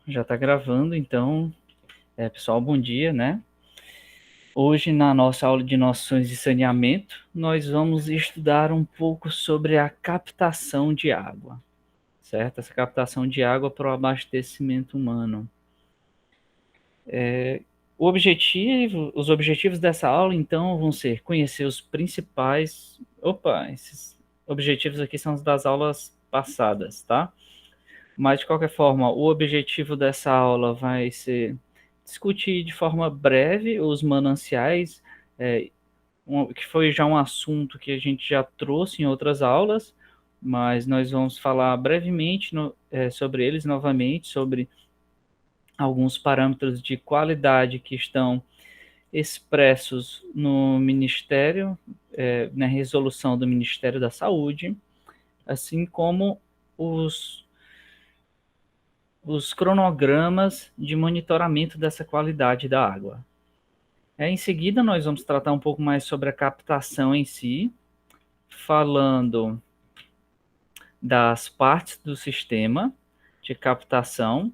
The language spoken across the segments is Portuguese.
Já está gravando, então, pessoal, bom dia, né? Hoje, na nossa aula de noções de saneamento, nós vamos estudar um pouco sobre a captação de água, certo? Essa captação de água para o abastecimento humano. Os objetivos dessa aula, então, vão ser conhecer os principais. Esses objetivos aqui são os das aulas passadas, tá? Mas, de qualquer forma, o objetivo dessa aula vai ser discutir de forma breve os mananciais, que foi já um assunto que a gente já trouxe em outras aulas, mas nós vamos falar brevemente sobre eles novamente, sobre alguns parâmetros de qualidade que estão expressos no Ministério, na resolução do Ministério da Saúde, assim como os cronogramas de monitoramento dessa qualidade da água. Em seguida, nós vamos tratar um pouco mais sobre a captação em si, falando das partes do sistema de captação,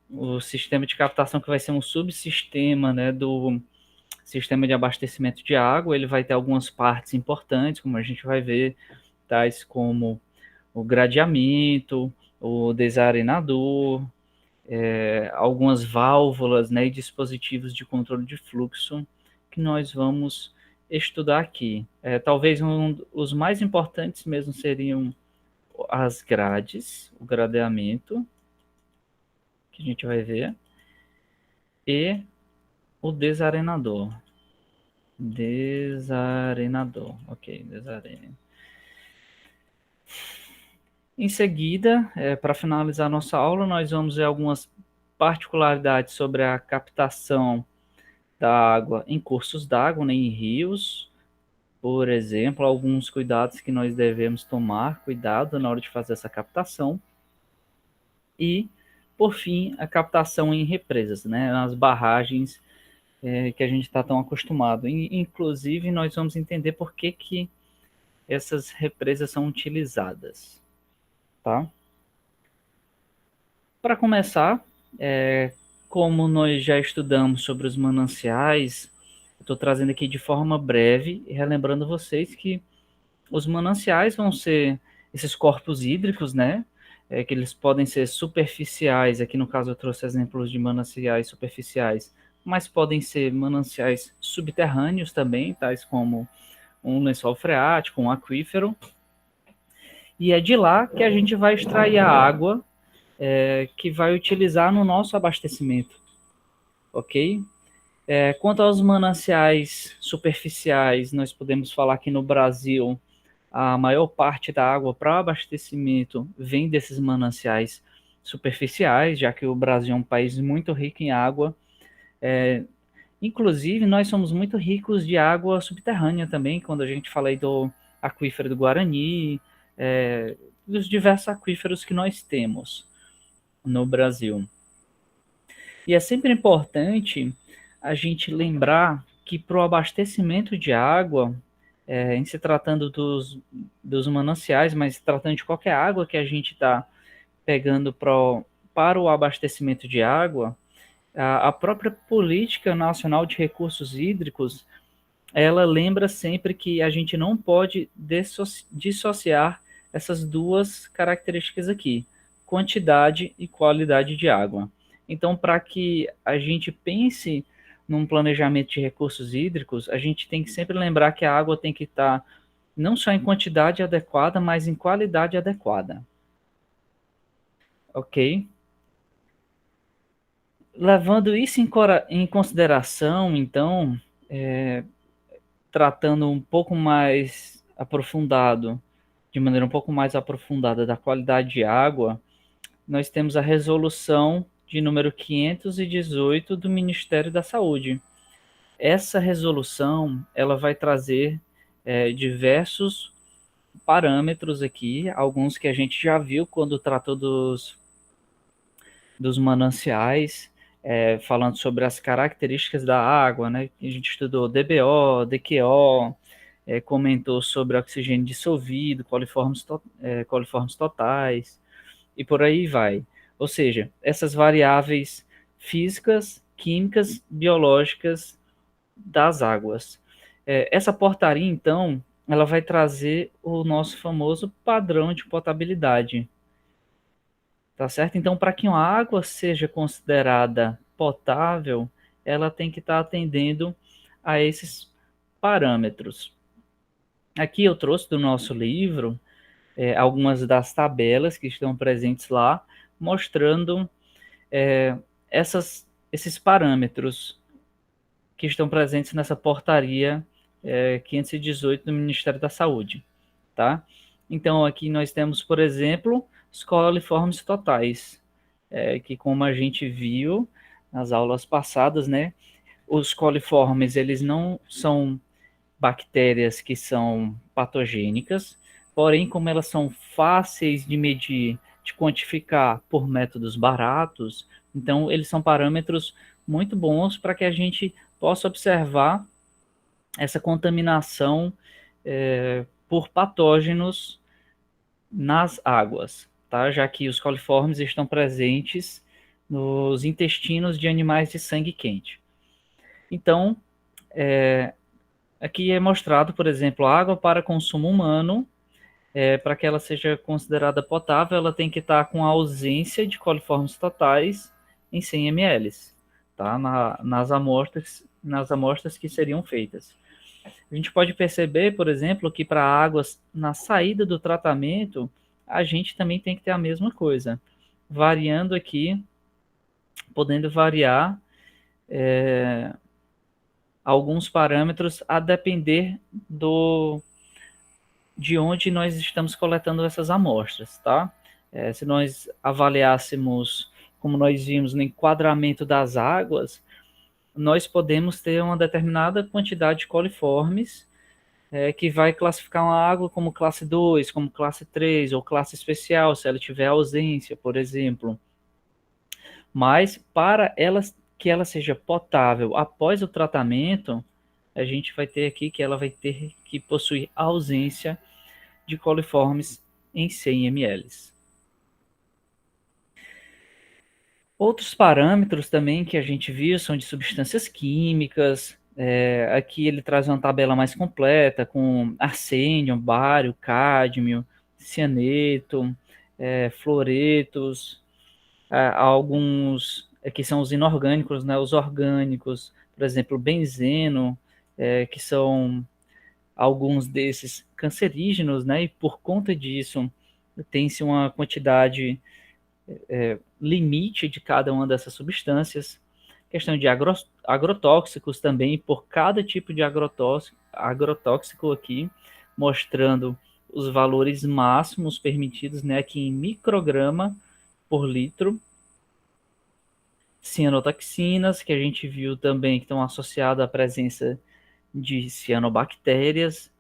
o sistema de captação que vai ser um subsistema, né, do sistema de abastecimento de água. Ele vai ter algumas partes importantes, como a gente vai ver, tais como o gradeamento, o desarenador, algumas válvulas, né, e dispositivos de controle de fluxo que nós vamos estudar aqui. Talvez os mais importantes mesmo seriam as grades, o gradeamento, que a gente vai ver, e o desarenador. Desarenador, ok, desarenador. Em seguida, para finalizar nossa aula, nós vamos ver algumas particularidades sobre a captação da água em cursos d'água, né, em rios, por exemplo, alguns cuidados que nós devemos tomar, cuidado na hora de fazer essa captação. E, por fim, a captação em represas, né, nas barragens que a gente está tão acostumado. Inclusive, nós vamos entender por que essas represas são utilizadas, tá? Para começar, como nós já estudamos sobre os mananciais, estou trazendo aqui de forma breve e relembrando vocês que os mananciais vão ser esses corpos hídricos, né? Que eles podem ser superficiais, aqui no caso eu trouxe exemplos de mananciais superficiais, mas podem ser mananciais subterrâneos também, tais como um lençol freático, um aquífero, e é de lá que a gente vai extrair a água que vai utilizar no nosso abastecimento, ok? Quanto aos mananciais superficiais, nós podemos falar que no Brasil a maior parte da água para abastecimento vem desses mananciais superficiais, já que o Brasil é um país muito rico em água. Inclusive, nós somos muito ricos de água subterrânea também, quando a gente fala aí do aquífero do Guarani, dos diversos aquíferos que nós temos no Brasil. E é sempre importante a gente lembrar que para o abastecimento de água, em se tratando dos mananciais, mas se tratando de qualquer água que a gente está pegando para o abastecimento de água, a própria Política Nacional de Recursos Hídricos, ela lembra sempre que a gente não pode dissociar essas duas características aqui, quantidade e qualidade de água. Então, para que a gente pense num planejamento de recursos hídricos, a gente tem que sempre lembrar que a água tem que estar não só em quantidade adequada, mas em qualidade adequada. Ok? Levando isso em consideração, então, tratando um pouco mais aprofundado, de maneira um pouco mais aprofundada da qualidade de água, nós temos a resolução de número 518 do Ministério da Saúde. Essa resolução, ela vai trazer diversos parâmetros aqui, alguns que a gente já viu quando tratou dos mananciais, falando sobre as características da água, né? A gente estudou DBO, DQO, comentou sobre oxigênio dissolvido, coliformes totais, e por aí vai. Ou seja, essas variáveis físicas, químicas, biológicas das águas. Essa portaria, então, ela vai trazer o nosso famoso padrão de potabilidade, tá certo? Então, para que uma água seja considerada potável, ela tem que estar atendendo a esses parâmetros. Aqui eu trouxe do nosso livro algumas das tabelas que estão presentes lá, mostrando esses parâmetros que estão presentes nessa portaria 518 do Ministério da Saúde, tá? Então, aqui nós temos, por exemplo, os coliformes totais, que como a gente viu nas aulas passadas, né, os coliformes, eles não são bactérias que são patogênicas, porém, como elas são fáceis de medir, de quantificar por métodos baratos, então eles são parâmetros muito bons para que a gente possa observar essa contaminação por patógenos nas águas, tá? Já que os coliformes estão presentes nos intestinos de animais de sangue quente. Então, aqui é mostrado, por exemplo, a água para consumo humano, para que ela seja considerada potável, ela tem que estar com a ausência de coliformes totais em 100 ml, tá? Nas amostras que seriam feitas. A gente pode perceber, por exemplo, que para águas na saída do tratamento, a gente também tem que ter a mesma coisa, variando aqui, podendo variar alguns parâmetros a depender de onde nós estamos coletando essas amostras, tá? Se nós avaliássemos, como nós vimos no enquadramento das águas, nós podemos ter uma determinada quantidade de coliformes que vai classificar uma água como classe 2, como classe 3 ou classe especial, se ela tiver ausência, por exemplo. Mas para que ela seja potável após o tratamento, a gente vai ter aqui que ela vai ter que possuir ausência de coliformes em 100 ml. Outros parâmetros também que a gente viu são de substâncias químicas. Aqui ele traz uma tabela mais completa com arsênio, bário, cádmio, cianeto, fluoretos, alguns que são os inorgânicos, né, os orgânicos, por exemplo, benzeno, que são alguns desses cancerígenos, né, e por conta disso tem-se uma quantidade limite de cada uma dessas substâncias. Questão de agrotóxicos também, por cada tipo de agrotóxico aqui, mostrando os valores máximos permitidos, né, aqui em micrograma por litro. Cianotoxinas, que a gente viu também que estão associadas à presença de cianobactérias.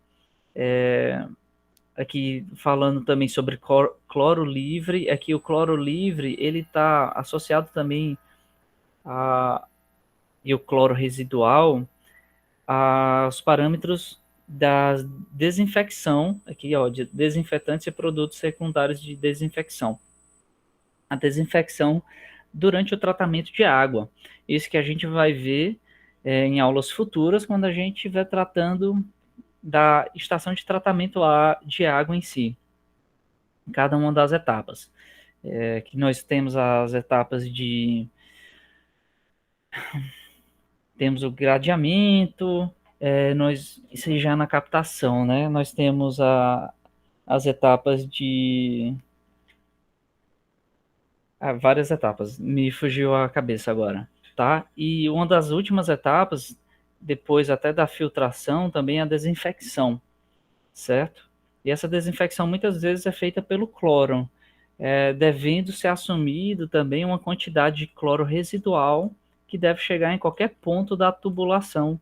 Aqui falando também sobre cloro livre. Aqui o cloro livre ele está associado também e o cloro residual aos parâmetros da desinfecção, aqui ó, de desinfetantes e produtos secundários de desinfecção. A desinfecção durante o tratamento de água. Isso que a gente vai ver em aulas futuras, quando a gente estiver tratando da estação de tratamento de água em si, em cada uma das etapas. Que nós temos as etapas de... Temos o gradeamento, isso aí já na captação, né? Nós temos as etapas de... várias etapas, me fugiu a cabeça agora, tá? E uma das últimas etapas, depois até da filtração, também é a desinfecção, certo? E essa desinfecção muitas vezes é feita pelo cloro, devendo ser assumido também uma quantidade de cloro residual que deve chegar em qualquer ponto da tubulação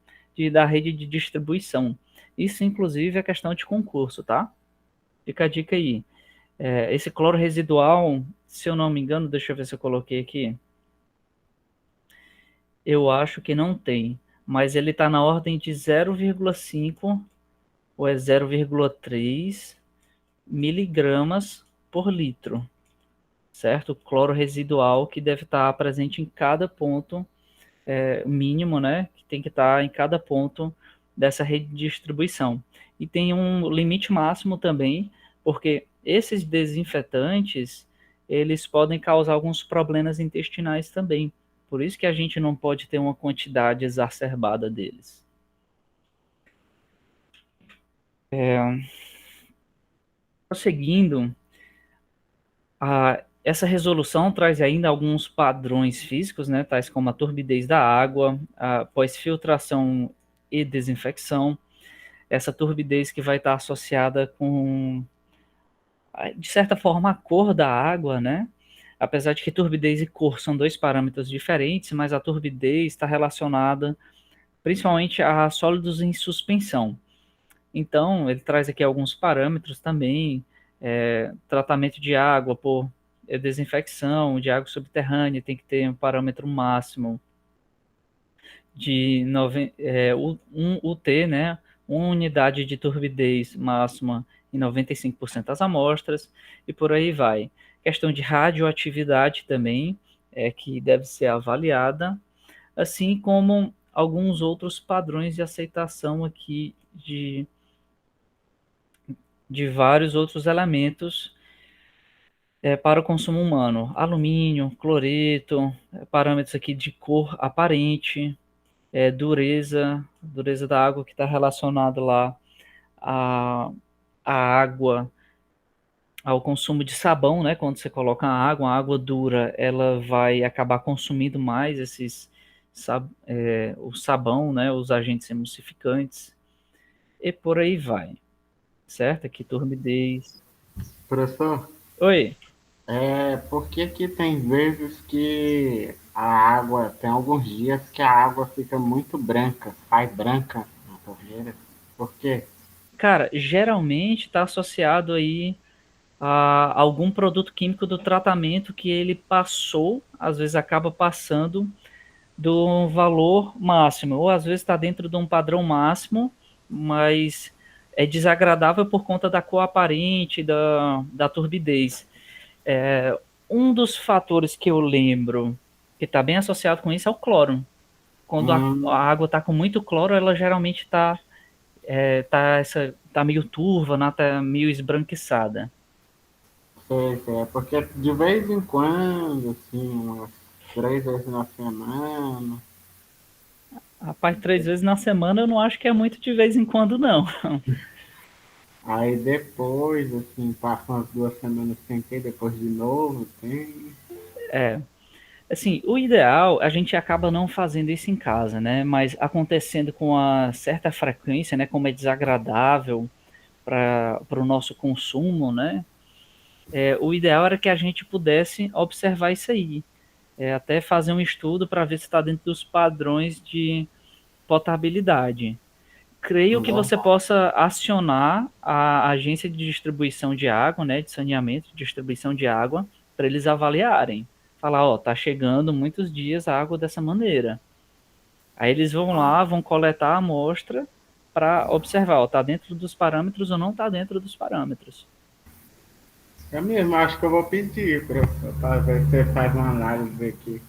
da rede de distribuição. Isso, inclusive, é questão de concurso, tá? Fica a dica aí. Esse cloro residual, se eu não me engano, deixa eu ver se eu coloquei aqui. Eu acho que não tem, mas ele está na ordem de 0,5 ou 0,3 miligramas por litro. certo? O cloro residual que deve estar presente em cada ponto mínimo, né? Que tem que estar em cada ponto dessa rede de distribuição. E tem um limite máximo também, porque esses desinfetantes, eles podem causar alguns problemas intestinais também. Por isso que a gente não pode ter uma quantidade exacerbada deles. Prosseguindo, essa resolução traz ainda alguns padrões físicos, né, tais como a turbidez da água, a pós-filtração e desinfecção, essa turbidez que vai estar associada com, de certa forma, a cor da água, né? Apesar de que turbidez e cor são dois parâmetros diferentes, mas a turbidez está relacionada principalmente a sólidos em suspensão. Então, ele traz aqui alguns parâmetros também, tratamento de água por desinfecção de água subterrânea, tem que ter um parâmetro máximo de 1 UT, né? Uma unidade de turbidez máxima em 95% das amostras, e por aí vai. Questão de radioatividade também, que deve ser avaliada, assim como alguns outros padrões de aceitação aqui de vários outros elementos para o consumo humano. Alumínio, cloreto, parâmetros aqui de cor aparente, dureza da água que está relacionada lá à água, ao consumo de sabão, né? Quando você coloca a água dura, ela vai acabar consumindo mais o sabão, né? Os agentes emulsificantes, e por aí vai, certo? Aqui, turbidez. Professor, Oi. por que que tem vezes que a água, tem alguns dias que a água fica muito branca, sai branca na torneira? Por quê? Cara, geralmente está associado aí a algum produto químico do tratamento que ele passou, às vezes acaba passando do valor máximo, ou às vezes está dentro de um padrão máximo, mas é desagradável por conta da cor aparente, da turbidez. Um dos fatores que eu lembro que está bem associado com isso é o cloro. Quando a Hum, água está com muito cloro, ela geralmente tá meio turva, né, tá meio esbranquiçada. sei, é porque de vez em quando, assim, umas 3 vezes na semana, Rapaz, 3 vezes na semana eu não acho que é muito de vez em quando, não. aí depois, assim, passa umas 2 semanas sem ter, depois de novo tem. Assim, o ideal, a gente acaba não fazendo isso em casa, né? Mas acontecendo com uma certa frequência, né? Como é desagradável para o nosso consumo, né? O ideal era que a gente pudesse observar isso aí. Até fazer um estudo para ver se está dentro dos padrões de potabilidade. Creio que você possa acionar a agência de distribuição de água, né, de saneamento, de distribuição de água, para eles avaliarem. Falar, ó, tá chegando muitos dias a água dessa maneira. Aí eles vão lá, vão coletar a amostra para observar, ó, tá dentro dos parâmetros ou não tá dentro dos parâmetros. Eu mesmo acho que eu vou pedir, professor, para ver se você faz uma análise aqui.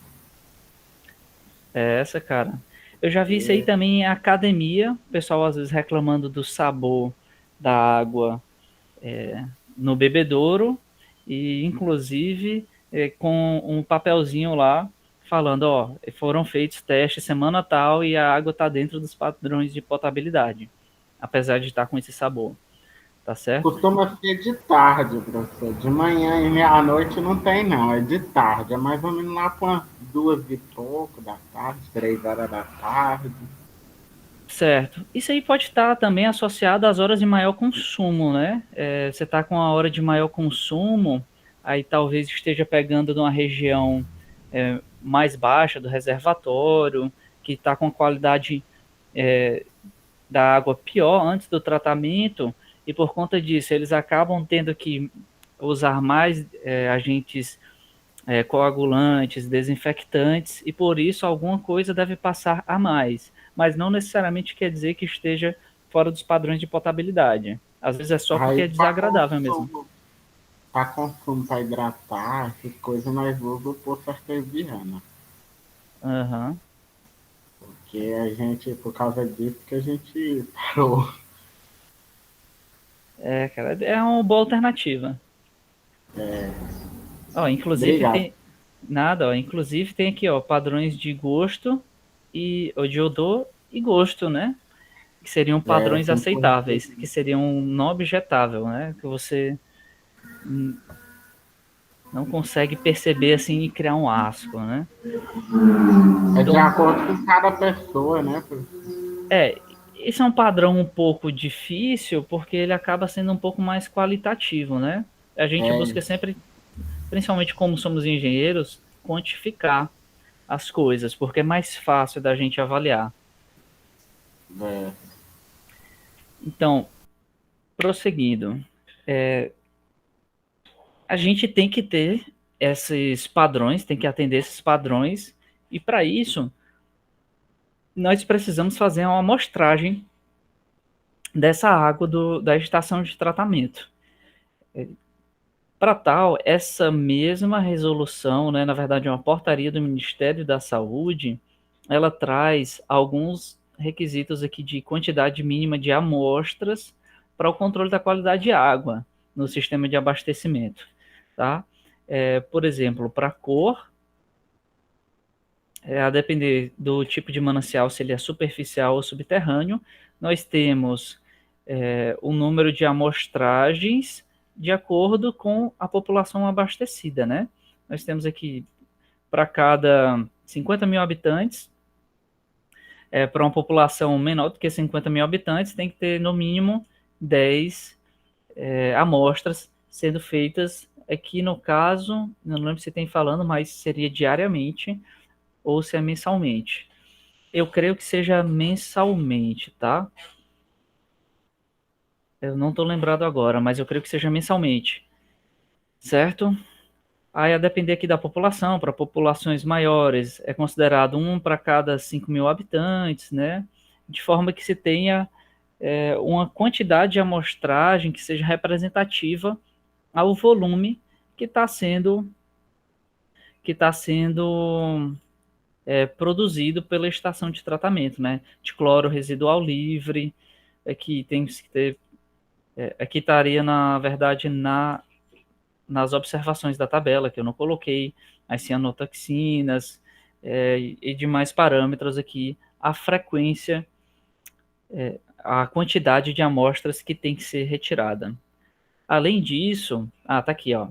É essa, cara. Eu já vi isso aí também em academia, o pessoal às vezes reclamando do sabor da água no bebedouro e inclusive com um papelzinho lá falando, ó, foram feitos testes semana tal e a água está dentro dos padrões de potabilidade, apesar de estar com esse sabor, tá certo? Costuma ser de tarde, professor. De manhã e meia-noite não tem, não. É de tarde. É mais ou menos lá para umas 2 e pouco da tarde, 3 horas da tarde. Certo. Isso aí pode estar também associado às horas de maior consumo, né? Você está com a hora de maior consumo, aí talvez esteja pegando numa região mais baixa do reservatório, que está com a qualidade da água pior antes do tratamento, e por conta disso eles acabam tendo que usar mais agentes coagulantes, desinfectantes, e por isso alguma coisa deve passar a mais. Mas não necessariamente quer dizer que esteja fora dos padrões de potabilidade. Às vezes é só porque Aí é para desagradável mesmo. consumo. para consumo, para hidratar, essas coisas, nós usamos o poço artesiano. Aham. Porque a gente, por causa disso, que a gente parou. É, cara, é uma boa alternativa. Ó, inclusive Obrigado. tem nada, ó, inclusive tem aqui, ó, padrões de gosto e ou de odor e gosto, né? Que seriam É, padrões tem aceitáveis, que seriam não objetável, né? Que você não consegue perceber assim e criar um asco, né? é de Então, acordo com cada pessoa, né? esse é um padrão um pouco difícil porque ele acaba sendo um pouco mais qualitativo, né? A gente É, busca sempre, principalmente como somos engenheiros, quantificar as coisas, porque é mais fácil da gente avaliar. é, Então, prosseguindo, a gente tem que ter esses padrões, tem que atender esses padrões, e para isso nós precisamos fazer uma amostragem dessa água da estação de tratamento. Para tal, essa mesma resolução, né, na verdade, é uma portaria do Ministério da Saúde, ela traz alguns requisitos aqui de quantidade mínima de amostras para o controle da qualidade de água no sistema de abastecimento, tá? Por exemplo, para cor, a depender do tipo de manancial, se ele é superficial ou subterrâneo, nós temos o número de amostragens de acordo com a população abastecida, né? Nós temos aqui para cada 50 mil habitantes, para uma população menor do que 50 mil habitantes, tem que ter no mínimo 10 amostras sendo feitas aqui no caso, não lembro se tem falando, mas seria diariamente ou se é mensalmente. Eu creio que seja mensalmente, tá? Eu não estou lembrado agora, mas eu creio que seja mensalmente, certo? Aí, a depender aqui da população, para populações maiores, é considerado um para cada 5 mil habitantes, né? De forma que se tenha uma quantidade de amostragem que seja representativa ao volume que está sendo produzido pela estação de tratamento, né? De cloro residual livre, aqui tem que ter, aqui estaria na verdade nas observações da tabela que eu não coloquei, as cianotoxinas e demais parâmetros aqui, a frequência, a quantidade de amostras que tem que ser retirada. Além disso, tá aqui, ó,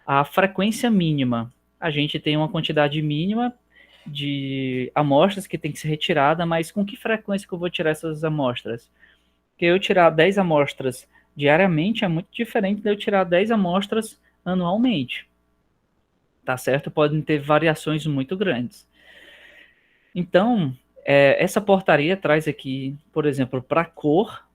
a frequência mínima. A gente tem uma quantidade mínima de amostras que tem que ser retirada, mas com que frequência que eu vou tirar essas amostras? Porque eu tirar 10 amostras diariamente é muito diferente de eu tirar 10 amostras anualmente. Tá certo? Podem ter variações muito grandes. Então, essa portaria traz aqui, por exemplo, para cor,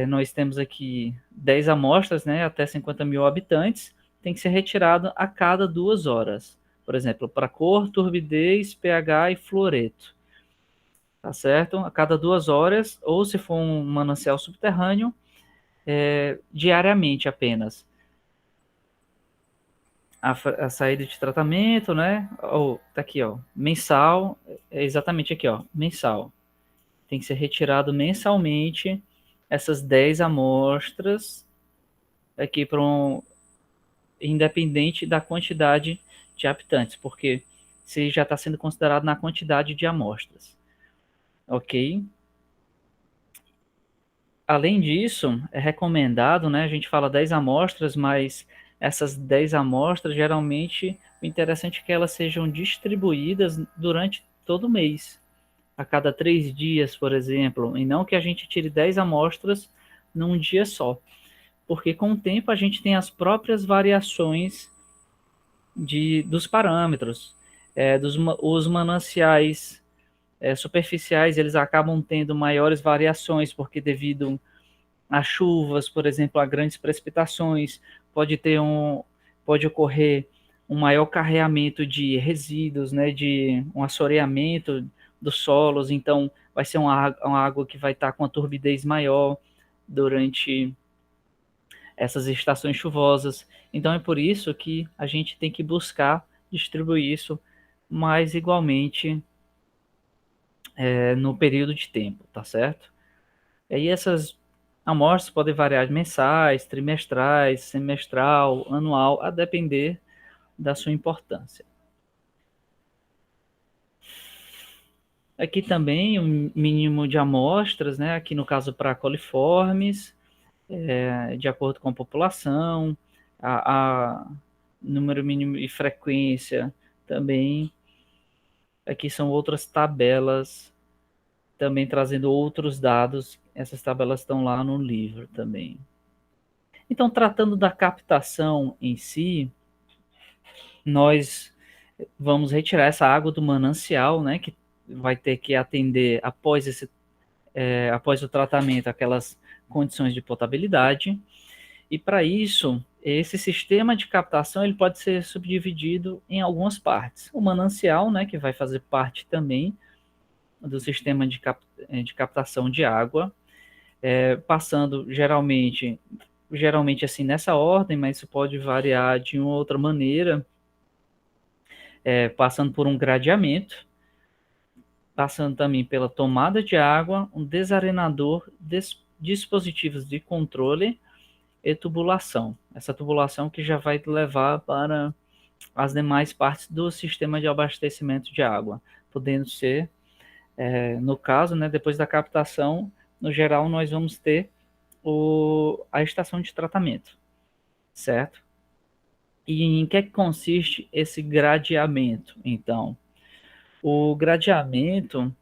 nós temos aqui 10 amostras, né, até 50 mil habitantes, tem que ser retirado a cada 2 horas. Por exemplo, para cor, turbidez, pH e fluoreto. Tá certo? A cada 2 horas, ou se for um manancial subterrâneo, diariamente apenas. A saída de tratamento, né? Tá aqui, ó, mensal, é exatamente aqui, ó, mensal. Tem que ser retirado mensalmente essas 10 amostras aqui para independente da quantidade de habitantes, porque se já está sendo considerado na quantidade de amostras, ok? Além disso, é recomendado, né? A gente fala 10 amostras, mas essas 10 amostras, geralmente, o interessante é que elas sejam distribuídas durante todo o mês, a cada 3 dias, por exemplo, e não que a gente tire 10 amostras num dia só, porque com o tempo a gente tem as próprias variações dos parâmetros, os mananciais superficiais, eles acabam tendo maiores variações, porque devido a chuvas, por exemplo, a grandes precipitações, pode ocorrer um maior carreamento de resíduos, né, de um assoreamento dos solos, então vai ser uma água que vai estar com a turbidez maior durante essas estações chuvosas. Então é por isso que a gente tem que buscar distribuir isso mais igualmente no período de tempo, tá certo? E aí essas amostras podem variar mensais, trimestrais, semestral, anual, a depender da sua importância. Aqui também um mínimo de amostras, né? Aqui no caso para coliformes, de acordo com a população, a número mínimo e frequência também. Aqui são outras tabelas, também trazendo outros dados. Essas tabelas estão lá no livro também. Então, tratando da captação em si, nós vamos retirar essa água do manancial, né, que vai ter que atender após o tratamento aquelas condições de potabilidade. E para isso, esse sistema de captação ele pode ser subdividido em algumas partes. O manancial, né, que vai fazer parte também do sistema de captação de água, passando geralmente assim nessa ordem, mas isso pode variar de uma outra maneira, passando por um gradeamento, passando também pela tomada de água, um desarenador, dispositivos de controle e tubulação. Essa tubulação que já vai levar para as demais partes do sistema de abastecimento de água, podendo ser, no caso, né, depois da captação, no geral, nós vamos ter a estação de tratamento, certo? E em que consiste esse gradeamento, então? O gradeamento,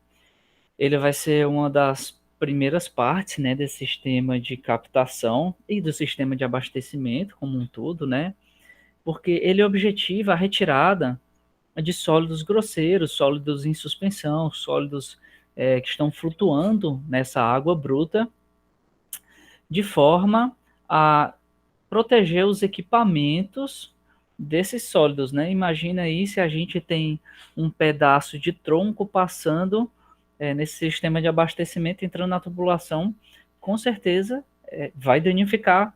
ele vai ser uma das primeiras partes, né, desse sistema de captação e do sistema de abastecimento como um todo, né? Porque ele objetiva a retirada de sólidos grosseiros, sólidos em suspensão, sólidos que estão flutuando nessa água bruta, de forma a proteger os equipamentos desses sólidos, né? Imagina aí se a gente tem um pedaço de tronco passando nesse sistema de abastecimento, entrando na tubulação, com certeza vai danificar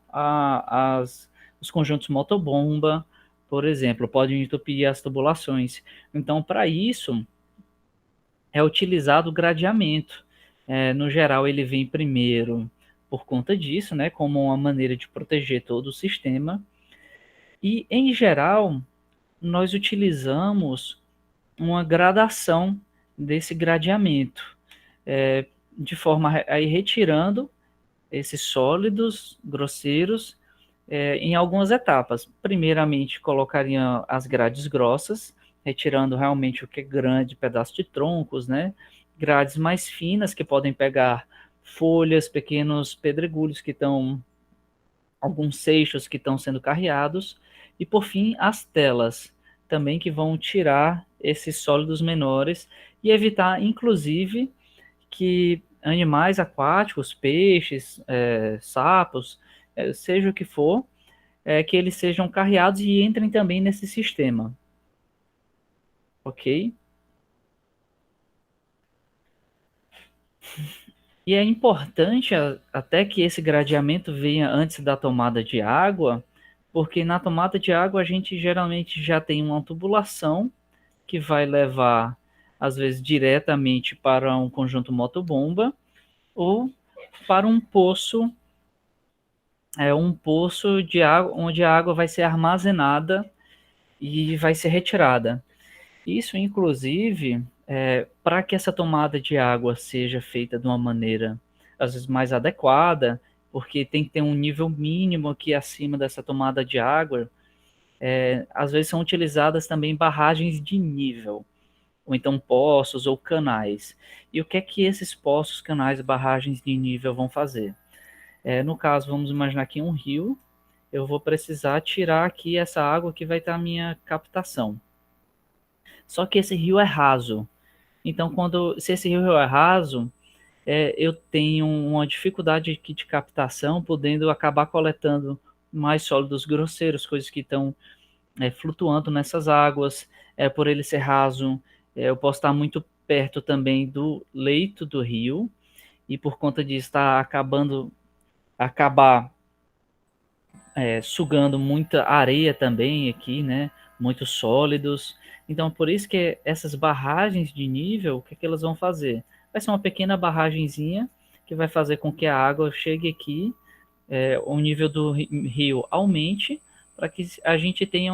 os conjuntos motobomba, por exemplo, pode entupir as tubulações. Então, para isso, é utilizado o gradeamento. No geral, ele vem primeiro por conta disso, né, como uma maneira de proteger todo o sistema. E, em geral, nós utilizamos uma gradação desse gradeamento, de forma a ir retirando esses sólidos grosseiros em algumas etapas. Primeiramente, colocaria as grades grossas, retirando realmente o que é grande, pedaço de troncos, né? Grades mais finas, que podem pegar folhas, pequenos pedregulhos que estão, alguns seixos que estão sendo carreados, e por fim, as telas, também que vão tirar esses sólidos menores e evitar, inclusive, que animais aquáticos, peixes, sapos, seja o que for, que eles sejam carreados e entrem também nesse sistema. Ok? E é importante até que esse gradeamento venha antes da tomada de água, porque na tomada de água a gente geralmente já tem uma tubulação que vai levar, às vezes, diretamente para um conjunto motobomba ou para um poço de água, onde a água vai ser armazenada e vai ser retirada. Isso, inclusive, para que essa tomada de água seja feita de uma maneira, às vezes, mais adequada, porque tem que ter um nível mínimo aqui acima dessa tomada de água, às vezes são utilizadas também barragens de nível, ou então poços ou canais. E o que é que esses poços, canais, barragens de nível vão fazer? No caso, vamos imaginar aqui um rio, eu vou precisar tirar aqui essa água que vai estar a minha captação. Só que esse rio é raso. Então, se esse rio é raso, eu tenho uma dificuldade aqui de captação, podendo acabar coletando mais sólidos grosseiros, coisas que estão flutuando nessas águas. Por ele ser raso, eu posso estar muito perto também do leito do rio, e por conta disso acabar sugando muita areia também aqui, né? Muitos sólidos. Então, por isso que essas barragens de nível, o que, é que elas vão fazer? Vai ser uma pequena barragenzinha que vai fazer com que a água chegue aqui, o nível do rio aumente, para que a gente tenha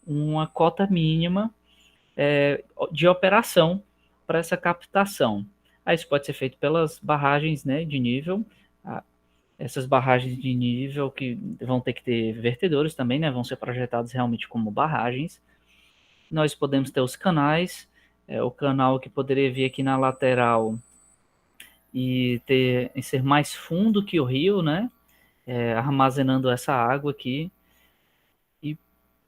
uma cota mínima de operação para essa captação. Aí isso pode ser feito pelas barragens, né, de nível, essas barragens de nível que vão ter que ter vertedores também, né, vão ser projetados realmente como barragens. Nós podemos ter os canais, o canal que poderia vir aqui na lateral e ser mais fundo que o rio, né, armazenando essa água aqui e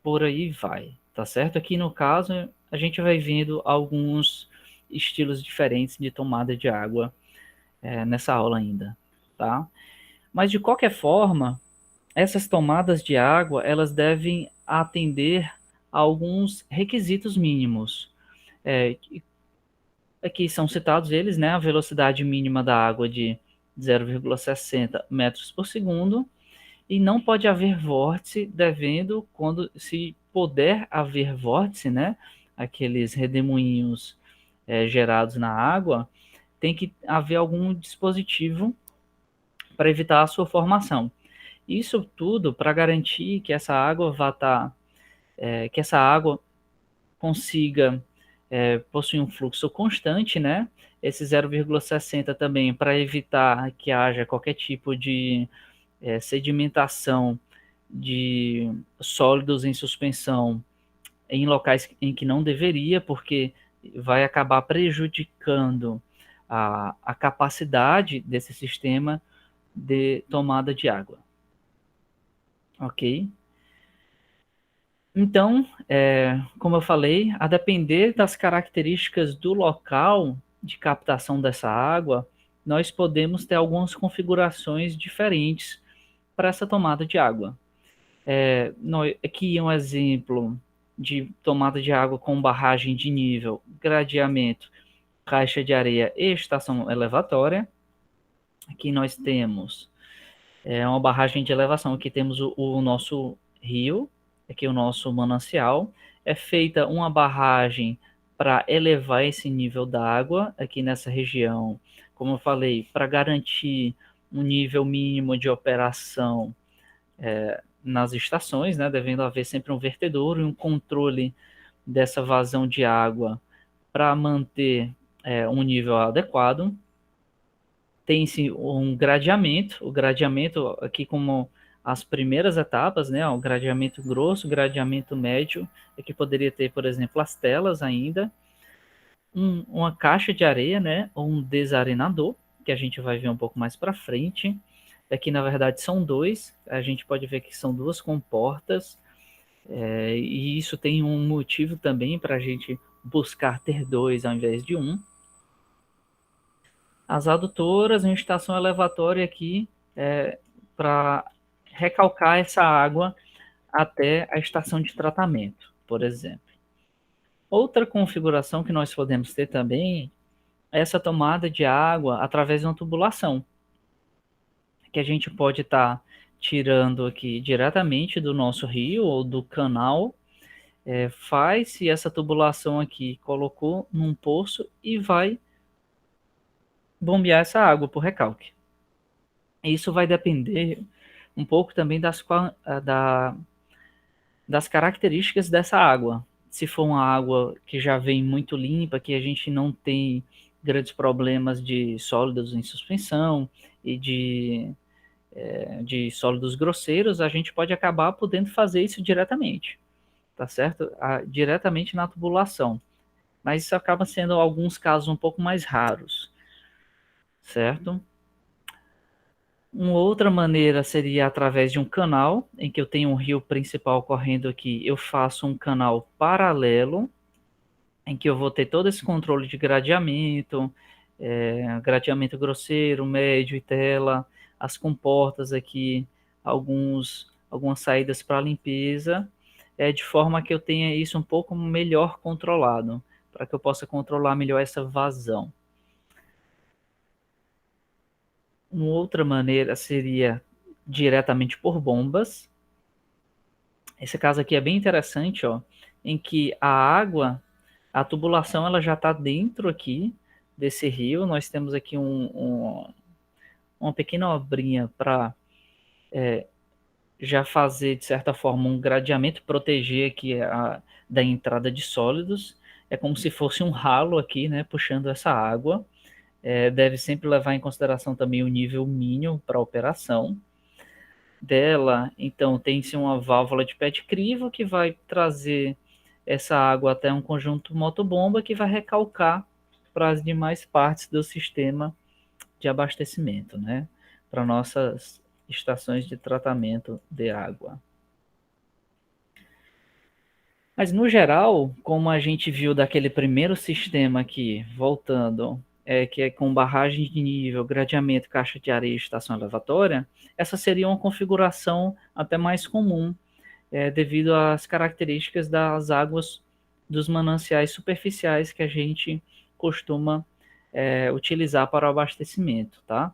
por aí vai, tá certo? Aqui no caso a gente vai vendo alguns estilos diferentes de tomada de água nessa aula ainda, tá? Mas de qualquer forma, essas tomadas de água, elas devem atender a alguns requisitos mínimos. Aqui são citados eles, né? A velocidade mínima da água de 0,60 metros por segundo, e não pode haver vórtice, devendo, quando se puder haver vórtice, né? Aqueles redemoinhos gerados na água, tem que haver algum dispositivo para evitar a sua formação. Isso tudo para garantir que essa água que essa água consiga possuir um fluxo constante, né? Esse 0,60 também para evitar que haja qualquer tipo de sedimentação de sólidos em suspensão em locais em que não deveria, porque vai acabar prejudicando a capacidade desse sistema de tomada de água. Ok? Então, como eu falei, a depender das características do local de captação dessa água, nós podemos ter algumas configurações diferentes para essa tomada de água. Aqui um exemplo de tomada de água com barragem de nível, gradeamento, caixa de areia e estação elevatória. Aqui nós temos uma barragem de elevação. Aqui temos o nosso rio, aqui o nosso manancial. É feita uma barragem para elevar esse nível da água aqui nessa região, como eu falei, para garantir um nível mínimo de operação nas estações, né, devendo haver sempre um vertedouro e um controle dessa vazão de água para manter um nível adequado. Tem-se um gradeamento, o gradeamento aqui como as primeiras etapas, né, o gradeamento grosso, o gradeamento médio, aqui poderia ter, por exemplo, as telas ainda, uma caixa de areia, né, ou um desarenador, que a gente vai ver um pouco mais para frente. Aqui, na verdade, são dois, a gente pode ver que são duas comportas, e isso tem um motivo também para a gente buscar ter dois ao invés de um. As adutoras, uma estação elevatória aqui para recalcar essa água até a estação de tratamento, por exemplo. Outra configuração que nós podemos ter também é essa tomada de água através de uma tubulação, que a gente pode estar tirando aqui diretamente do nosso rio ou do canal, faz-se essa tubulação aqui, colocou num poço e vai bombear essa água por recalque. Isso vai depender um pouco também das características dessa água. Se for uma água que já vem muito limpa, que a gente não tem grandes problemas de sólidos em suspensão e de sólidos grosseiros, a gente pode acabar podendo fazer isso diretamente, tá certo? Diretamente na tubulação. Mas isso acaba sendo alguns casos um pouco mais raros, certo? Uma outra maneira seria através de um canal, em que eu tenho um rio principal correndo aqui, eu faço um canal paralelo, em que eu vou ter todo esse controle de gradeamento, gradeamento grosseiro, médio e tela, as comportas aqui, algumas saídas para limpeza, de forma que eu tenha isso um pouco melhor controlado, para que eu possa controlar melhor essa vazão. Uma outra maneira seria diretamente por bombas. Esse caso aqui é bem interessante, ó, em que a água, a tubulação, ela já está dentro aqui desse rio. Nós temos aqui uma pequena obrinha para já fazer, de certa forma, um gradeamento, proteger aqui da entrada de sólidos. É como se fosse um ralo aqui, né, puxando essa água. Deve sempre levar em consideração também o nível mínimo para a operação dela. Então, tem-se uma válvula de pé de crivo que vai trazer essa água até um conjunto motobomba que vai recalcar para as demais partes do sistema de abastecimento, né, para nossas estações de tratamento de água. Mas, no geral, como a gente viu daquele primeiro sistema aqui, voltando, que é com barragem de nível, gradeamento, caixa de areia e estação elevatória, essa seria uma configuração até mais comum, devido às características das águas dos mananciais superficiais que a gente costuma utilizar para o abastecimento, tá?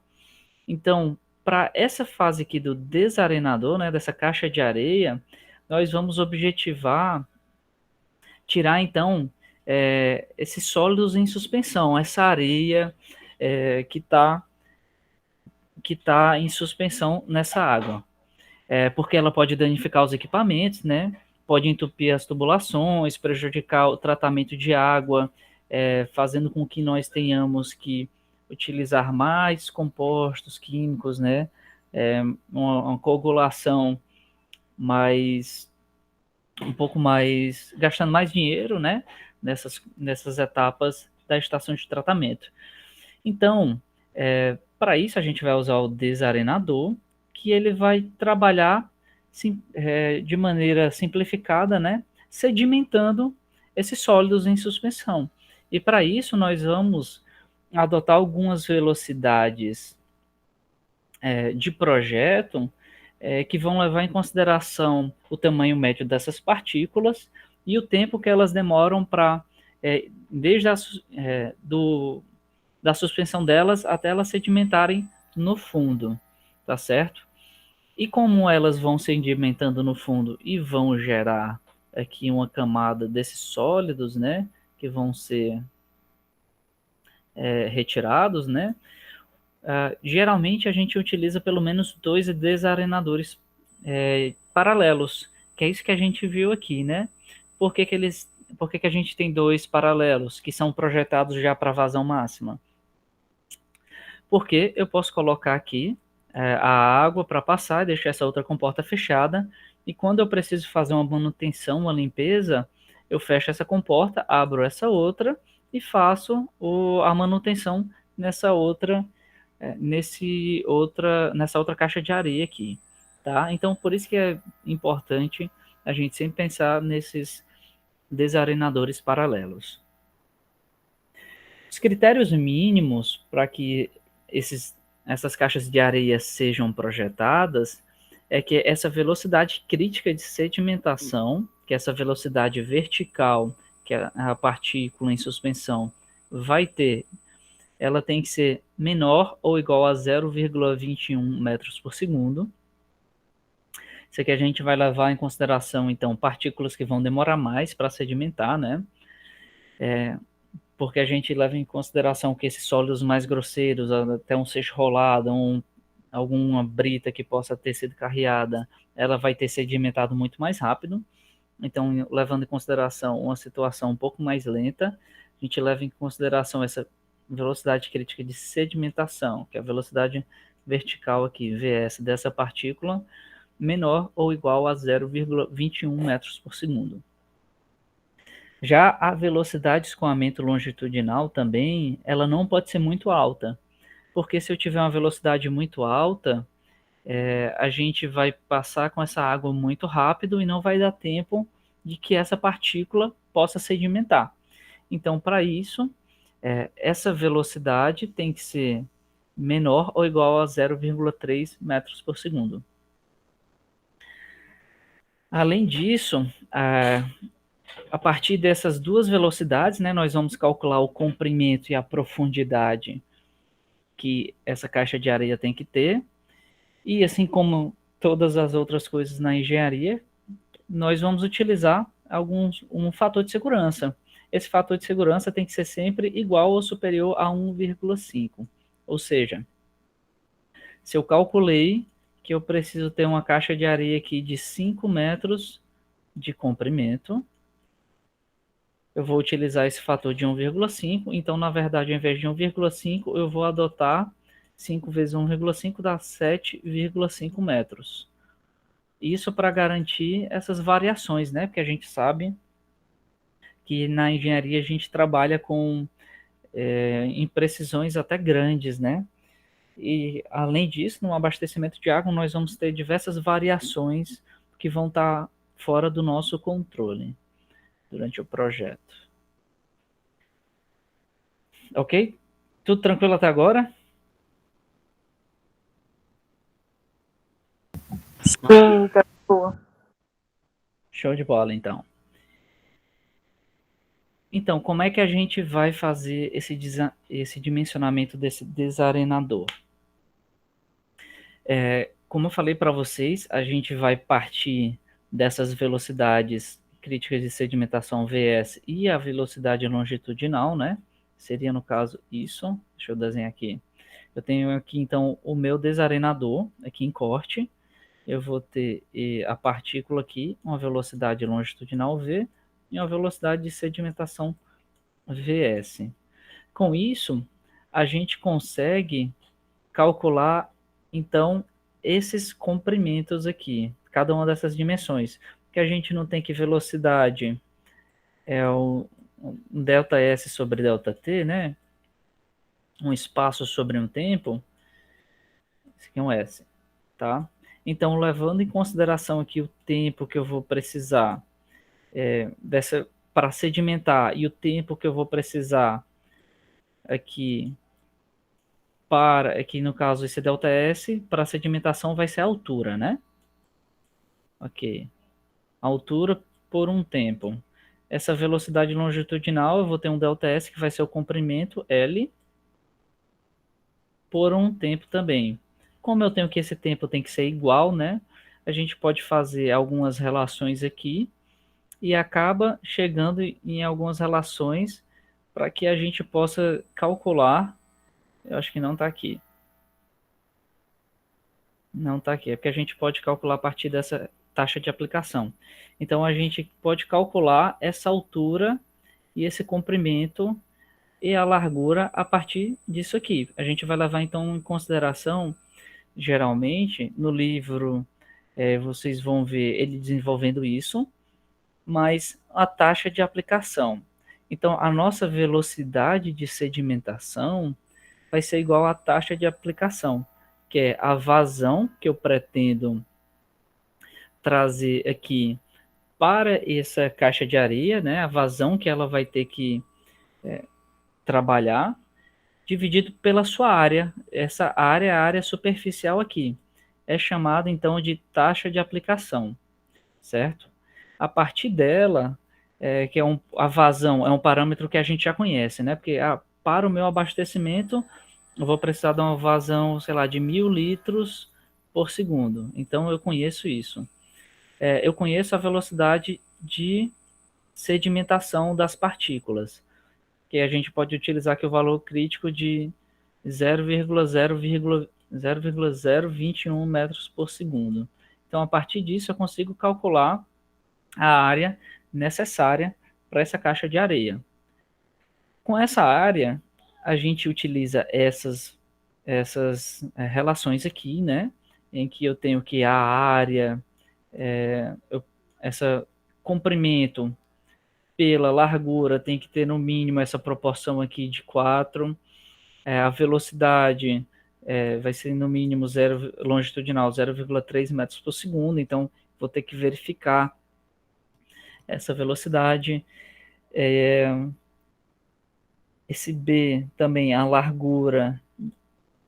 Então, para essa fase aqui do desarenador, né, dessa caixa de areia, nós vamos objetivar tirar, então, esses sólidos em suspensão, essa areia que tá em suspensão nessa água. Porque ela pode danificar os equipamentos, né? Pode entupir as tubulações, prejudicar o tratamento de água, fazendo com que nós tenhamos que utilizar mais compostos químicos, né? Uma coagulação mais um pouco mais, gastando mais dinheiro, né, nessas etapas da estação de tratamento. Então, para isso a gente vai usar o desarenador, que ele vai trabalhar de maneira simplificada, né, sedimentando esses sólidos em suspensão. E para isso nós vamos adotar algumas velocidades de projeto que vão levar em consideração o tamanho médio dessas partículas e o tempo que elas demoram para, desde da suspensão delas até elas sedimentarem no fundo, tá certo? E como elas vão sedimentando no fundo e vão gerar aqui uma camada desses sólidos, né, que vão ser retirados, né, geralmente a gente utiliza pelo menos 2 desarenadores paralelos, que é isso que a gente viu aqui, né? Por que a gente tem 2 paralelos, que são projetados já para vazão máxima? Porque eu posso colocar aqui a água para passar e deixar essa outra comporta fechada, e quando eu preciso fazer uma manutenção, uma limpeza, eu fecho essa comporta, abro essa outra e faço a manutenção nessa outra nessa outra caixa de areia aqui, tá? Então, por isso que é importante a gente sempre pensar nesses desarenadores paralelos. Os critérios mínimos para que essas caixas de areia sejam projetadas é que essa velocidade crítica de sedimentação, que essa velocidade vertical que a partícula em suspensão vai ter, ela tem que ser menor ou igual a 0,21 metros por segundo. Isso aqui a gente vai levar em consideração, então, partículas que vão demorar mais para sedimentar, né? Porque a gente leva em consideração que esses sólidos mais grosseiros, até um seixo rolado, alguma brita que possa ter sido carreada, ela vai ter sedimentado muito mais rápido. Então, levando em consideração uma situação um pouco mais lenta, a gente leva em consideração essa velocidade crítica de sedimentação, que é a velocidade vertical aqui, Vs, dessa partícula, menor ou igual a 0,21 metros por segundo. Já a velocidade de escoamento longitudinal também, ela não pode ser muito alta, porque se eu tiver uma velocidade muito alta, a gente vai passar com essa água muito rápido e não vai dar tempo de que essa partícula possa sedimentar. Então, para isso, essa velocidade tem que ser menor ou igual a 0,3 metros por segundo. Além disso, a partir dessas duas velocidades, né, nós vamos calcular o comprimento e a profundidade que essa caixa de areia tem que ter. E assim como todas as outras coisas na engenharia, nós vamos utilizar um fator de segurança. Esse fator de segurança tem que ser sempre igual ou superior a 1,5. Ou seja, se eu calculei que eu preciso ter uma caixa de areia aqui de 5 metros de comprimento, eu vou utilizar esse fator de 1,5. Então, na verdade, ao invés de 1,5, eu vou adotar 5 vezes 1,5 dá 7,5 metros. Isso para garantir essas variações, né? Porque a gente sabe que na engenharia a gente trabalha com imprecisões até grandes, né? E além disso, no abastecimento de água, nós vamos ter diversas variações que vão estar fora do nosso controle durante o projeto. Ok? Tudo tranquilo até agora? Sim, tá boa. Show de bola, então. Então, como é que a gente vai fazer esse dimensionamento desse desarenador? Como eu falei para vocês, a gente vai partir dessas velocidades críticas de sedimentação VS e a velocidade longitudinal, né? Seria, no caso, isso. Deixa eu desenhar aqui. Eu tenho aqui, então, o meu desarenador, aqui em corte. Eu vou ter a partícula aqui, uma velocidade longitudinal V e uma velocidade de sedimentação VS. Com isso, a gente consegue calcular, então, esses comprimentos aqui, cada uma dessas dimensões, que a gente não tem que velocidade é um delta S sobre delta T, né? Um espaço sobre um tempo, esse aqui é um S, tá? Então, levando em consideração aqui o tempo que eu vou precisar para sedimentar e o tempo que eu vou precisar aqui aqui no caso esse delta S, para sedimentação vai ser a altura, né? Ok. Altura por um tempo. Essa velocidade longitudinal, eu vou ter um ΔS que vai ser o comprimento L por um tempo também. Como eu tenho que esse tempo tem que ser igual, né? A gente pode fazer algumas relações aqui e acaba chegando em algumas relações para que a gente possa calcular. Eu acho que não está aqui. Não está aqui, é porque a gente pode calcular a partir dessa taxa de aplicação. Então, a gente pode calcular essa altura e esse comprimento e a largura a partir disso aqui. A gente vai levar, então, em consideração, geralmente, no livro, vocês vão ver ele desenvolvendo isso, mas a taxa de aplicação. Então, a nossa velocidade de sedimentação vai ser igual à taxa de aplicação, que é a vazão que eu pretendo trazer aqui para essa caixa de areia, né? A vazão que ela vai ter que trabalhar, dividido pela sua área. Essa área é a área superficial aqui. É chamada, então, de taxa de aplicação, certo? A partir dela, que é a vazão, é um parâmetro que a gente já conhece, né? Porque para o meu abastecimento, eu vou precisar de uma vazão, sei lá, de 1.000 litros por segundo. Então, eu conheço isso. Eu conheço a velocidade de sedimentação das partículas, que a gente pode utilizar aqui o valor crítico de 0,021 metros por segundo. Então, a partir disso, eu consigo calcular a área necessária para essa caixa de areia. Com essa área, a gente utiliza essas relações aqui, né? Em que eu tenho que a área, essa comprimento pela largura tem que ter no mínimo essa proporção aqui de 4. A velocidade vai ser no mínimo longitudinal 0,3 metros por segundo, então vou ter que verificar essa velocidade. Esse B também, a largura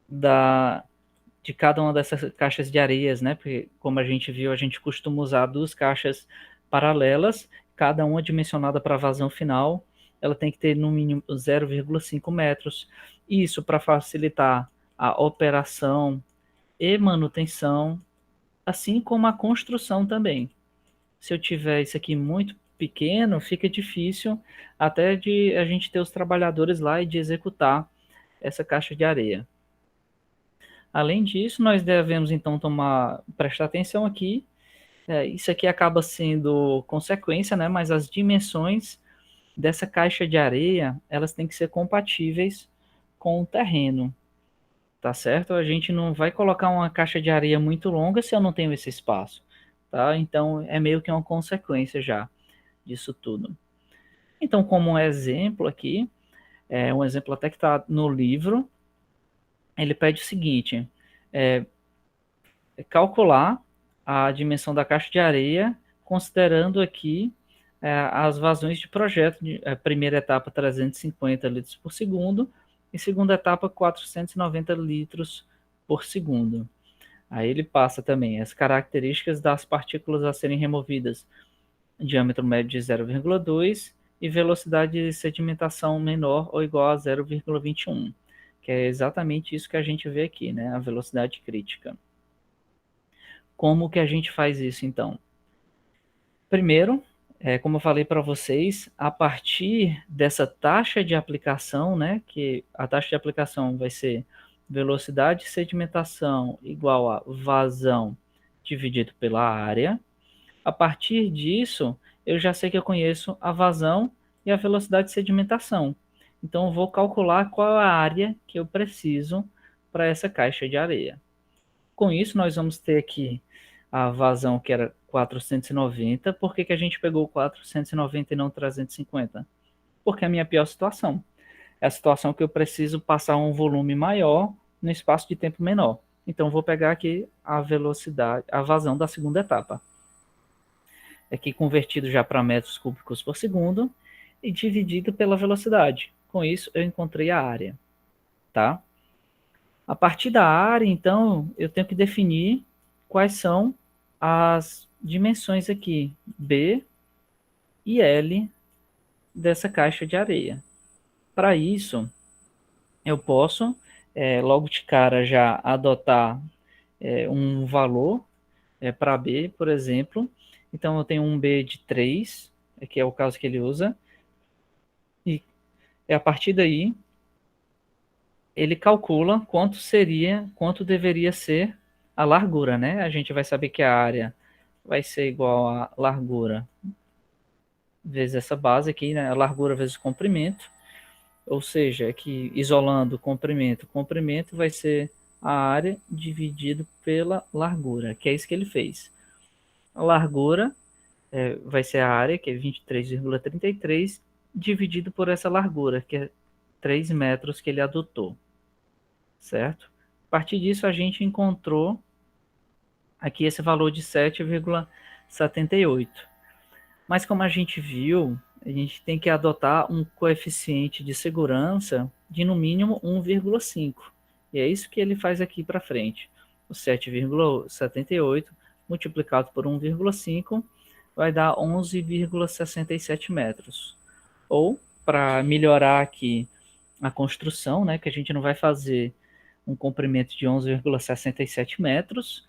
de cada uma dessas caixas de areias, né? Porque, como a gente viu, a gente costuma usar duas caixas paralelas, cada uma dimensionada para a vazão final. Ela tem que ter no mínimo 0,5 metros. Isso para facilitar a operação e manutenção, assim como a construção também. Se eu tiver isso aqui muito pequeno, fica difícil até de a gente ter os trabalhadores lá e de executar essa caixa de areia. Além disso, nós devemos então prestar atenção aqui. Isso aqui acaba sendo consequência, né? Mas as dimensões dessa caixa de areia, elas têm que ser compatíveis com o terreno, tá certo? A gente não vai colocar uma caixa de areia muito longa se eu não tenho esse espaço, tá? Então é meio que uma consequência já disso tudo. Então, como um exemplo aqui, um exemplo até que está no livro, ele pede o seguinte: calcular a dimensão da caixa de areia, considerando aqui as vazões de projeto, primeira etapa 350 litros por segundo e segunda etapa 490 litros por segundo. Aí ele passa também as características das partículas a serem removidas: diâmetro médio de 0,2 e velocidade de sedimentação menor ou igual a 0,21, que é exatamente isso que a gente vê aqui, né? A velocidade crítica. Como que a gente faz isso, então? Primeiro, como eu falei para vocês, a partir dessa taxa de aplicação, né, que a taxa de aplicação vai ser velocidade de sedimentação igual a vazão dividido pela área. A partir disso, eu já sei que eu conheço a vazão e a velocidade de sedimentação. Então, eu vou calcular qual a área que eu preciso para essa caixa de areia. Com isso, nós vamos ter aqui a vazão que era 490. Por que a gente pegou 490 e não 350? Porque é a minha pior situação. É a situação que eu preciso passar um volume maior no espaço de tempo menor. Então, vou pegar aqui a velocidade, a vazão da segunda etapa. Aqui convertido já para metros cúbicos por segundo e dividido pela velocidade. Com isso, eu encontrei a área, tá? A partir da área, então, eu tenho que definir quais são as dimensões aqui, B e L, dessa caixa de areia. Para isso, eu posso, logo de cara, já adotar um valor para B, por exemplo. Então, eu tenho um B de 3, que é o caso que ele usa, e a partir daí, ele calcula quanto deveria ser a largura, né? A gente vai saber que a área vai ser igual a largura vezes essa base aqui, né? A largura vezes o comprimento, ou seja, que isolando comprimento, comprimento vai ser a área dividido pela largura, que é isso que ele fez. A largura vai ser a área, que é 23,33, dividido por essa largura, que é 3 metros que ele adotou, certo? A partir disso, a gente encontrou aqui esse valor de 7,78. Mas como a gente viu, a gente tem que adotar um coeficiente de segurança de no mínimo 1,5. E é isso que ele faz aqui para frente. O 7,78 multiplicado por 1,5 vai dar 11,67 metros. Ou, para melhorar aqui a construção, né, que a gente não vai fazer um comprimento de 11,67 metros,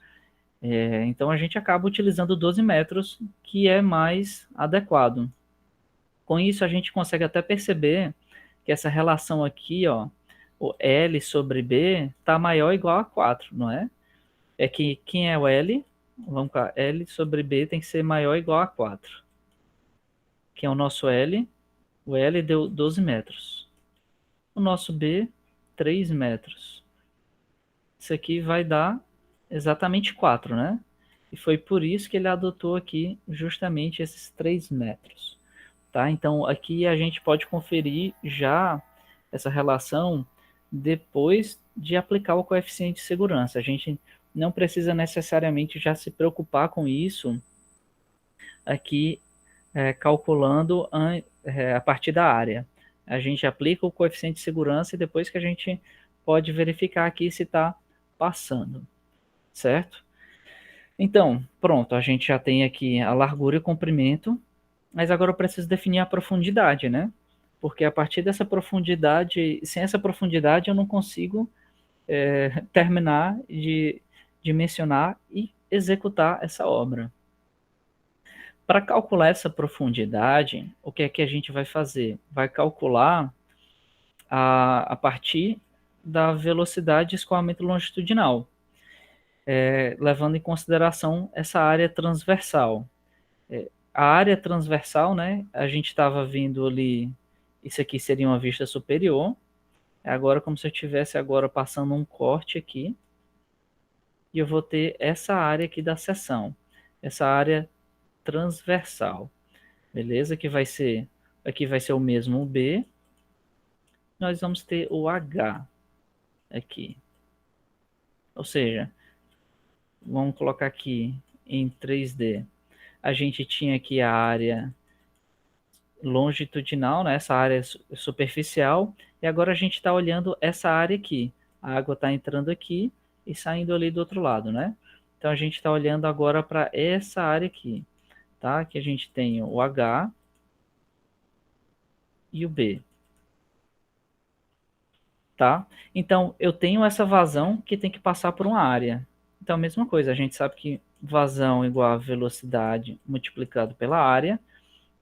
então a gente acaba utilizando 12 metros, que é mais adequado. Com isso a gente consegue até perceber que essa relação aqui, ó, o L sobre B, está maior ou igual a 4, não é? É que quem é o L? Vamos cá, L sobre B tem que ser maior ou igual a 4. Quem é o nosso L? O L deu 12 metros. O nosso B, 3 metros. Isso aqui vai dar exatamente 4, né? E foi por isso que ele adotou aqui justamente esses 3 metros. Tá? Então, aqui a gente pode conferir já essa relação depois de aplicar o coeficiente de segurança. A gente não precisa necessariamente já se preocupar com isso aqui, calculando a partir da área. A gente aplica o coeficiente de segurança e depois que a gente pode verificar aqui se está passando, certo? Então, pronto, a gente já tem aqui a largura e o comprimento, mas agora eu preciso definir a profundidade, né? Porque a partir dessa profundidade, sem essa profundidade eu não consigo terminar de dimensionar e executar essa obra. Para calcular essa profundidade, o que é que a gente vai fazer? Vai calcular a partir da velocidade de escoamento longitudinal, levando em consideração essa área transversal. A área transversal, né, a gente estava vendo ali, isso aqui seria uma vista superior, agora como se eu estivesse agora passando um corte aqui, e eu vou ter essa área aqui da seção, essa área transversal, beleza? Aqui vai ser o mesmo B, nós vamos ter o H aqui, ou seja, vamos colocar aqui em 3D, a gente tinha aqui a área longitudinal, né, essa área superficial, e agora a gente está olhando essa área aqui. A água está entrando aqui e saindo ali do outro lado, né? Então a gente está olhando agora para essa área aqui, tá? Que a gente tem o H e o B, tá? Então eu tenho essa vazão que tem que passar por uma área. Então a mesma coisa, a gente sabe que vazão igual a velocidade multiplicado pela área.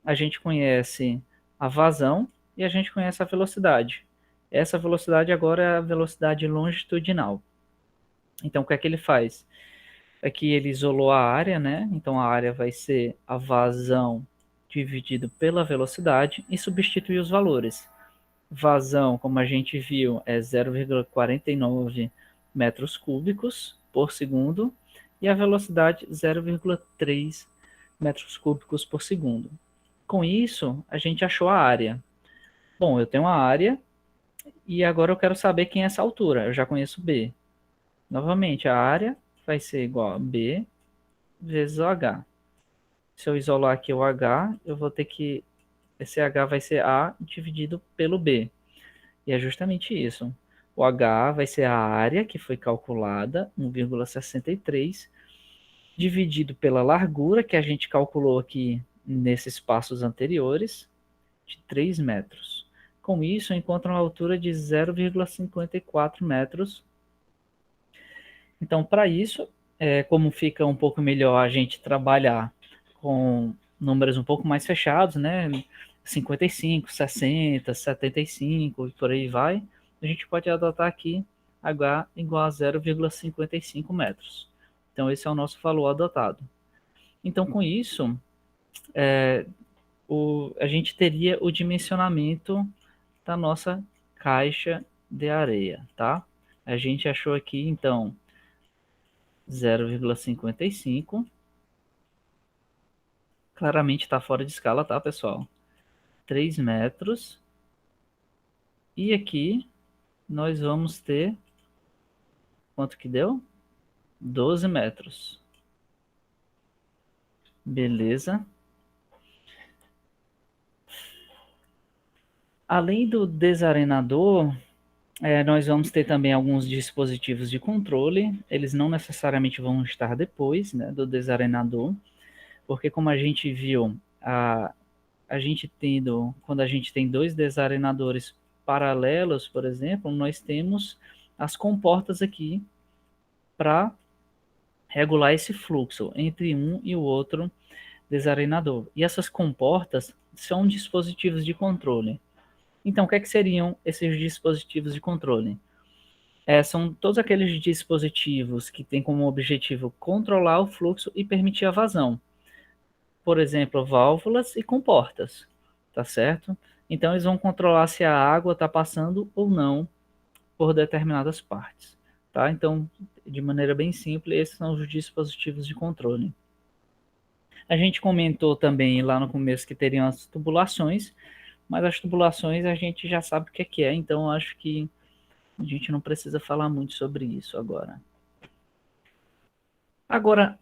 A gente conhece a vazão e a gente conhece a velocidade. Essa velocidade agora é a velocidade longitudinal. Então, o que é que ele faz? Aqui ele isolou a área, né? Então, a área vai ser a vazão dividido pela velocidade e substituir os valores. Vazão, como a gente viu, é 0,49 metros cúbicos por segundo e a velocidade 0,3 metros cúbicos por segundo. Com isso, a gente achou a área. Bom, eu tenho uma área e agora eu quero saber quem é essa altura. Eu já conheço B. Novamente, a área vai ser igual a B vezes o H. Se eu isolar aqui o H, eu vou ter que... Esse H vai ser A dividido pelo B. E é justamente isso. O H vai ser a área que foi calculada, 1,63, dividido pela largura que a gente calculou aqui nesses passos anteriores, de 3 metros. Com isso, eu encontro uma altura de 0,54 metros. Então, para isso, como fica um pouco melhor a gente trabalhar com números um pouco mais fechados, né? 55, 60, 75 e por aí vai, a gente pode adotar aqui H igual a 0,55 metros. Então, esse é o nosso valor adotado. Então, com isso, a gente teria o dimensionamento da nossa caixa de areia, tá? A gente achou aqui, então, 0,55. Claramente está fora de escala, tá, pessoal? 3 metros. E aqui nós vamos ter... Quanto que deu? 12 metros. Beleza. Além do desarenador, nós vamos ter também alguns dispositivos de controle. Eles não necessariamente vão estar depois, né, do desarenador, porque como a gente viu, quando a gente tem dois desarenadores paralelos, por exemplo, nós temos as comportas aqui para regular esse fluxo entre um e o outro desarenador. E essas comportas são dispositivos de controle. Então, o que seriam esses dispositivos de controle? São todos aqueles dispositivos que têm como objetivo controlar o fluxo e permitir a vazão. Por exemplo, válvulas e comportas, tá certo? Então, eles vão controlar se a água está passando ou não por determinadas partes, tá? Então, de maneira bem simples, esses são os dispositivos de controle. A gente comentou também lá no começo que teriam as tubulações, mas as tubulações a gente já sabe o que é, então acho que a gente não precisa falar muito sobre isso agora. Agora,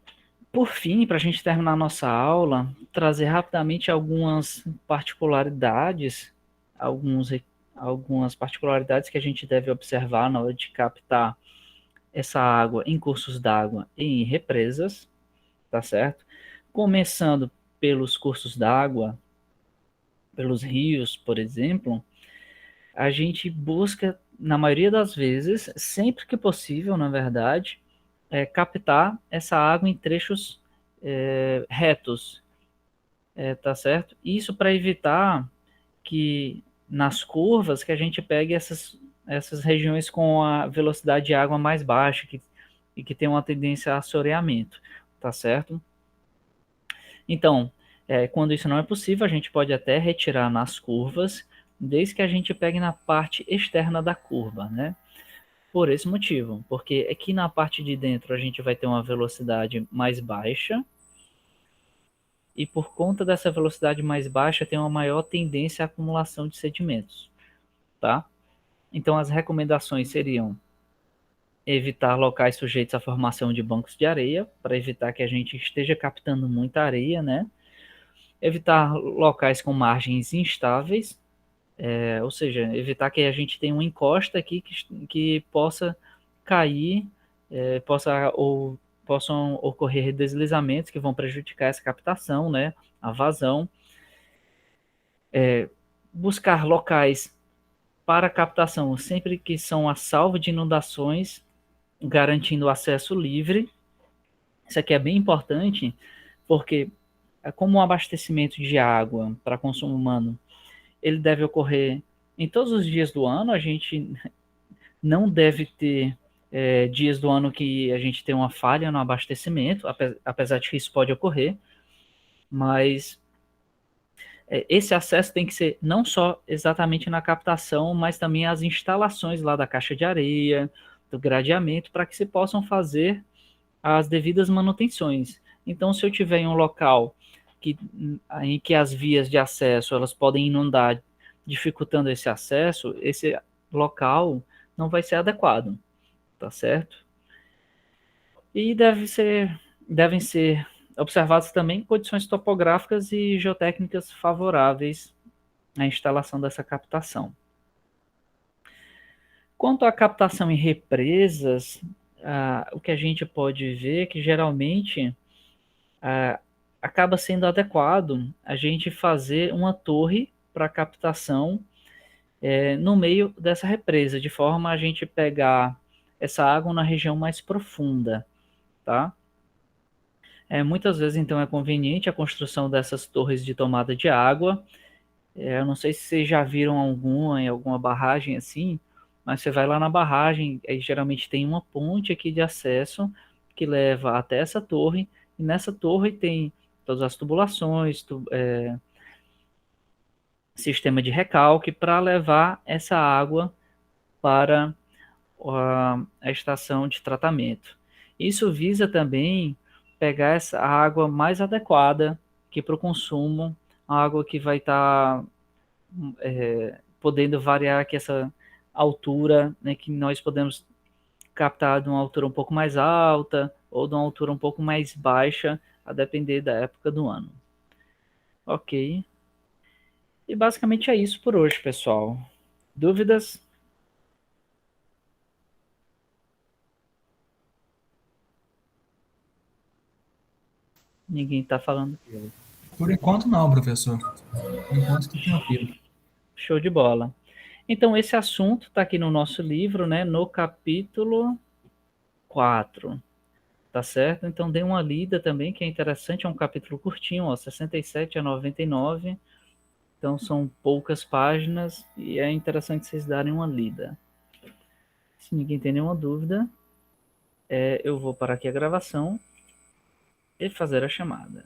por fim, para a gente terminar a nossa aula, trazer rapidamente algumas particularidades, algumas particularidades que a gente deve observar na hora de captar essa água em cursos d'água e em represas, tá certo? Começando pelos cursos d'água, pelos rios, por exemplo, a gente busca, na maioria das vezes, sempre que possível, na verdade, captar essa água em trechos retos, tá certo? Isso para evitar que nas curvas que a gente pegue essas regiões com a velocidade de água mais baixa e que tem uma tendência a assoreamento, tá certo? Então, quando isso não é possível, a gente pode até retirar nas curvas, desde que a gente pegue na parte externa da curva, né? Por esse motivo, porque aqui na parte de dentro a gente vai ter uma velocidade mais baixa, e por conta dessa velocidade mais baixa tem uma maior tendência à acumulação de sedimentos, tá? Então as recomendações seriam evitar locais sujeitos à formação de bancos de areia, para evitar que a gente esteja captando muita areia, né? Evitar locais com margens instáveis, ou seja, evitar que a gente tenha uma encosta aqui que possa cair, possam ocorrer deslizamentos que vão prejudicar essa captação, né? A vazão. Buscar locais para captação sempre que são a salvo de inundações, garantindo acesso livre. Isso aqui é bem importante, porque como o abastecimento de água para consumo humano, ele deve ocorrer em todos os dias do ano, a gente não deve ter dias do ano que a gente tem uma falha no abastecimento, apesar de que isso pode ocorrer, mas esse acesso tem que ser não só exatamente na captação, mas também as instalações lá da caixa de areia, do gradeamento, para que se possam fazer as devidas manutenções. Então, se eu tiver em um local em que as vias de acesso elas podem inundar, dificultando esse acesso, esse local não vai ser adequado, tá certo? E devem ser observadas também condições topográficas e geotécnicas favoráveis à instalação dessa captação. Quanto à captação em represas, o que a gente pode ver é que geralmente acaba sendo adequado a gente fazer uma torre para captação no meio dessa represa, de forma a gente pegar essa água na região mais profunda, tá? Muitas vezes, então, é conveniente a construção dessas torres de tomada de água. Eu não sei se vocês já viram alguma em alguma barragem assim, mas você vai lá na barragem, aí geralmente tem uma ponte aqui de acesso que leva até essa torre, e nessa torre tem todas as tubulações, sistema de recalque para levar essa água para a estação de tratamento. Isso visa também pegar essa água mais adequada que para o consumo, a água que vai estar podendo variar aqui essa altura, né, que nós podemos captar de uma altura um pouco mais alta ou de uma altura um pouco mais baixa, a depender da época do ano. Ok. E basicamente é isso por hoje, pessoal. Dúvidas? Ninguém está falando. Por enquanto não, professor. Por enquanto estou tranquilo. Show de bola. Então, esse assunto está aqui no nosso livro, né, no capítulo 4, tá certo? Então, dê uma lida também, que é interessante, é um capítulo curtinho, ó, 67 a 99, então são poucas páginas e é interessante vocês darem uma lida. Se ninguém tem nenhuma dúvida, eu vou parar aqui a gravação e fazer a chamada.